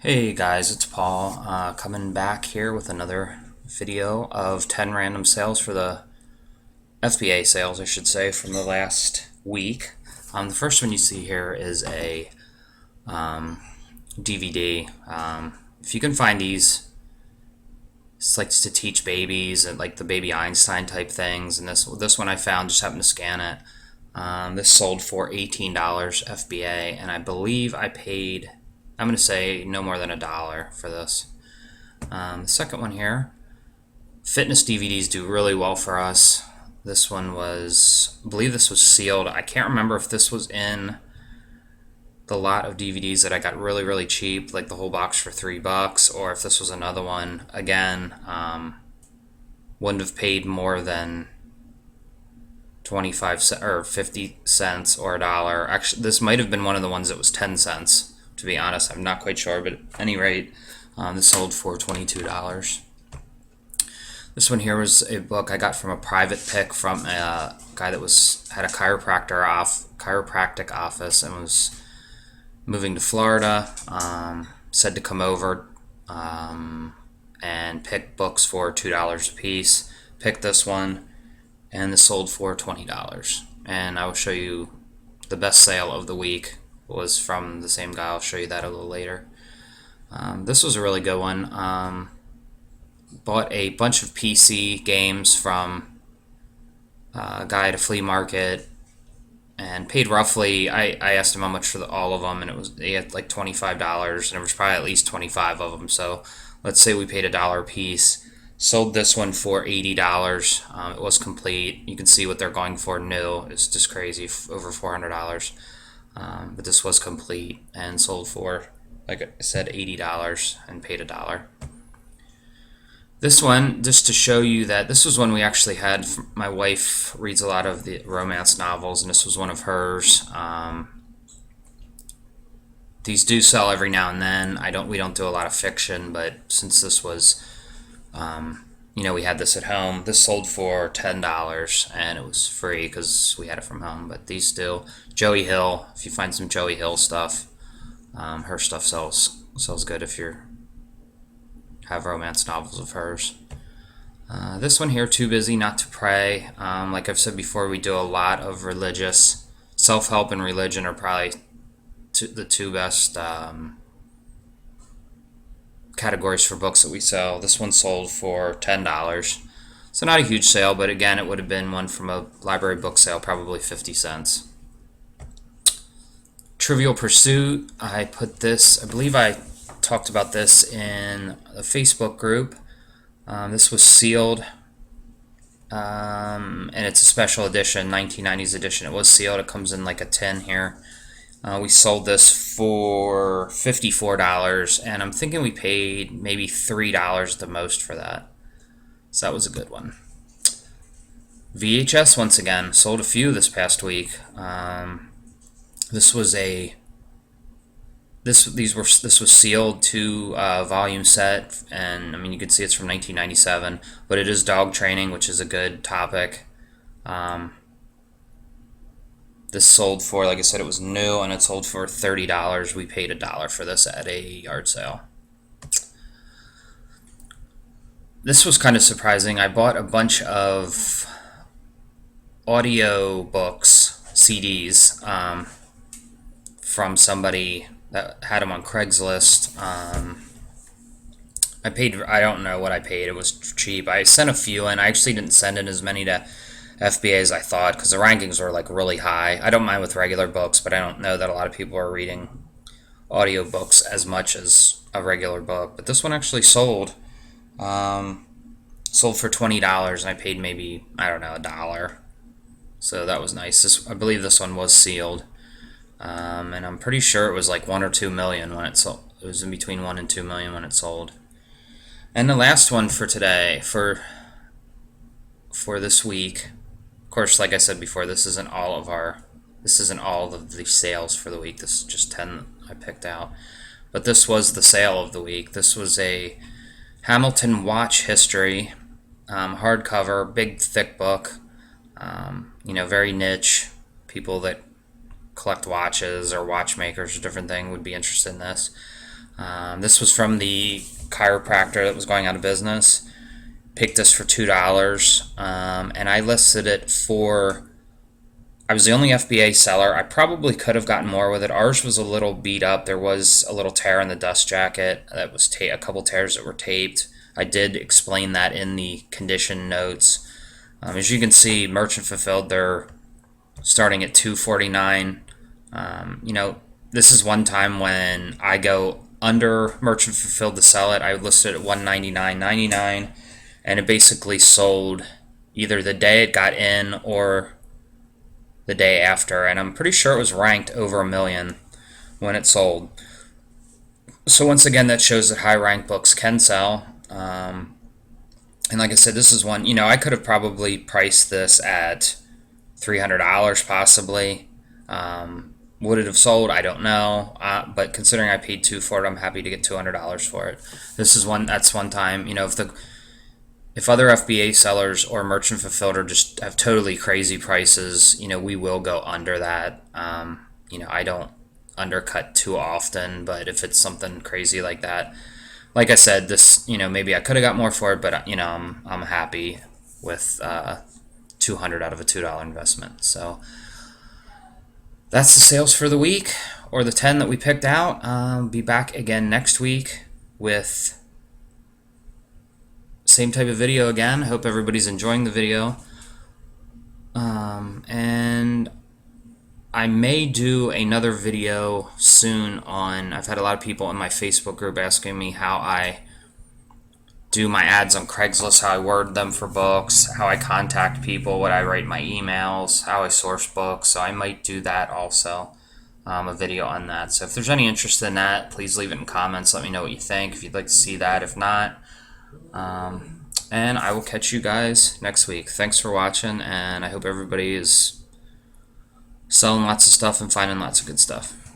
Hey guys, it's Paul coming back here with another video of 10 random sales for the FBA sales, I should say, from the last week. The first one you see here is a DVD. If you can find these, it's like to teach babies and like the baby Einstein type things. And this one I found, just happened to scan it. This sold for $18 FBA, and I believe I paid, I'm going to say no more than $1 for this. The second one here, fitness DVDs do really well for us. This one was, I believe this was sealed. I can't remember if this was in the lot of DVDs that I got really cheap, like the whole box for $3, or if this was another one. Again, wouldn't have paid more than 25 cents or 50 cents or $1. Actually, this might have been one of the ones that was 10 cents. To be honest, I'm not quite sure, but at any rate, this sold for $22. This one here was a book I got from a private pick from a guy that had a chiropractic office and was moving to Florida. Said to come over and pick books for $2 a piece. Picked this one, and this sold for $20. And I will show you the best sale of the week was from the same guy. I'll show you that a little later. This was a really good one. Bought a bunch of PC games from a guy at a flea market and paid roughly, I asked him how much for all of them, and he had like $25, and there was probably at least 25 of them, so let's say we paid $1 a piece. Sold this one for $80. It was complete. You can see what they're going for new. It's just crazy, over $400. But this was complete and sold for, like I said, $80 and paid $1. This one, just to show you that this was one we actually had. My wife reads a lot of the romance novels, and this was one of hers. These do sell every now and then. We don't do a lot of fiction, but since this was, we had this at home. This sold for $10, and it was free because we had it from home. But these do. Joey Hill, if you find some Joey Hill stuff, her stuff sells good if you have romance novels of hers. This one here, Too Busy Not to Pray. Like I've said before, we do a lot of religious. Self-help and religion are probably the two best categories for books that we sell. This one sold for $10. So not a huge sale, but again, it would have been one from a library book sale, probably 50 cents. Trivial Pursuit, I believe I talked about this in a Facebook group. This was sealed, and it's a special edition, 1990s edition. It was sealed. It comes in like a tin here. We sold this for $54, and I'm thinking we paid maybe $3 the most for that. So that was a good one. VHS, once again, sold a few this past week. This was sealed, 2 volume set, and I mean you can see it's from 1997, but it is dog training, which is a good topic. This sold for, like I said, it was new, and it sold for $30. We paid $1 for this at a yard sale. This was kind of surprising. I bought a bunch of audio books, CDs, from somebody that had them on Craigslist. I don't know what I paid. It was cheap. I sent a few in. I actually didn't send in as many to FBA as I thought because the rankings were like really high. I don't mind with regular books, but I don't know that a lot of people are reading audiobooks as much as a regular book. But this one actually sold. Sold for $20, and I paid maybe, I don't know, $1. So that was nice. I believe this one was sealed. And I'm pretty sure it was like 1 or 2 million when it sold. It was in between 1 and 2 million when it sold. And the last one for today, for this week, of course, like I said before, this isn't all of the sales for the week. This is just 10 I picked out. But this was the sale of the week. This was a Hamilton Watch History, hardcover, big thick book. Very niche. People that collect watches or watchmakers or different thing would be interested in this. This was from the chiropractor that was going out of business. Picked this for $2, and I listed it for. I was the only FBA seller. I probably could have gotten more with it. Ours was a little beat up. There was a little tear in the dust jacket. That was a couple tears that were taped. I did explain that in the condition notes. As you can see, merchant fulfilled, they're starting at $249. This is one time when I go under merchant fulfilled to sell it. I listed it at $199.99, and it basically sold either the day it got in or the day after, and I'm pretty sure it was ranked over 1 million when it sold. So once again, that shows that high ranked books can sell. And like I said, this is one, I could have probably priced this at $300 possibly. Would it have sold? I don't know. But considering I paid $2 for it, I'm happy to get $200 for it. This is that's one time, if other FBA sellers or merchant fulfilled are just have totally crazy prices, we will go under that. I don't undercut too often, but if it's something crazy like that, like I said, this, maybe I could have got more for it, but I'm happy with $200 out of a $2 investment. So that's the sales for the week, or the 10 that we picked out. Be back again next week with same type of video again. Hope everybody's enjoying the video. And I may do another video soon on, I've had a lot of people in my Facebook group asking me how I do my ads on Craigslist, how I word them for books, how I contact people, what I write in my emails, how I source books. So I might do that also, a video on that. So if there's any interest in that, please leave it in comments. Let me know what you think, if you'd like to see that. If not, and I will catch you guys next week. Thanks for watching, and I hope everybody is selling lots of stuff and finding lots of good stuff.